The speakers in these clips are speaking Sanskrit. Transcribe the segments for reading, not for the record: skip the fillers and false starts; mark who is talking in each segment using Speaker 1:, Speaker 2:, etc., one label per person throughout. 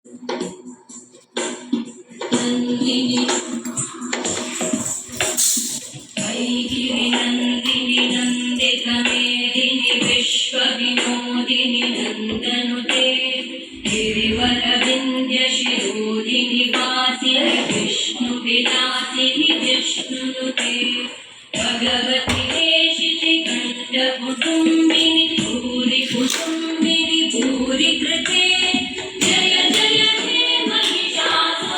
Speaker 1: नन्दिनी वैगिरि नन्दिनि नन्दितमेदिनि विश्वविनोदिनि नन्दनुते गिरिवरविन्द्यशिरोदिनि वासिनि विष्णुविलासिनि जिष्णुनुते भगवति देशिति कण्ठकुटुम्बिनि भूरि कुटुम्बिनि भूरि कृते जय जय हे महिषासुरमर्दिनि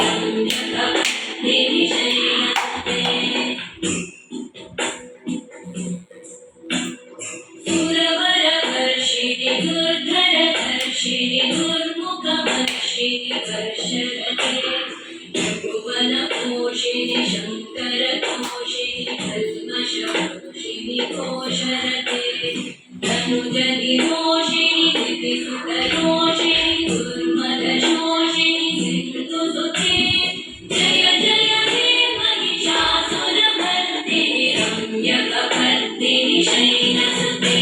Speaker 1: रम्यकवर्दिनि शैलसुते सुरवरवर्षिणि दुर्धरधर्षिणि दुर्मुखवर्षिणि वर्षरते भुवनपोषिणि शङ्करतोषिणि कल्मषमोषिणि घोषरते धनुजनिरोषिणि दितिसुतरोषिणि दुर्मदशोषिणि सिन्धुसुते जय जय हे महिषासुरमर्दिनि रम्यकवर्दिनि शैलसुते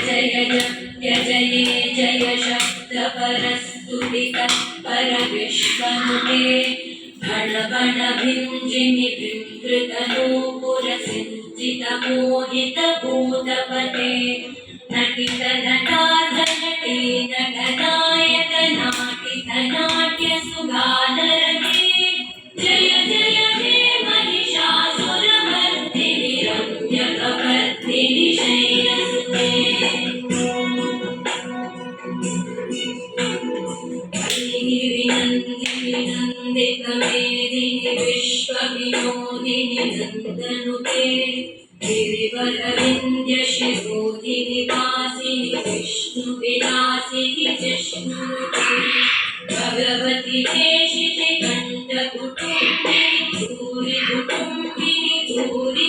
Speaker 1: जय जय जय जये जय शब्दपरस्तुतितः परविश्वनुते गण गण भिञ्जिनि विकृतनूपुरसिञ्चितमोहितभूतपते नटितनटार्धनटे नटनायक नाटितनाट्यसुगानरते जय जय हे महिषासुरमर्दिनि रम्यकवर्दिनि शैलसुते गिरिनन्दिनि नन्दितमेदिनि विश्वविनोदिनि नन्दनुते गिरिवरविन्द्यशिरोदिनि वासिनि विष्णुविलासिनि जिष्णुनुते भगवति देशिति कण्ठकुटुम्बिनि भूरि कुटुम्बिनि भूरि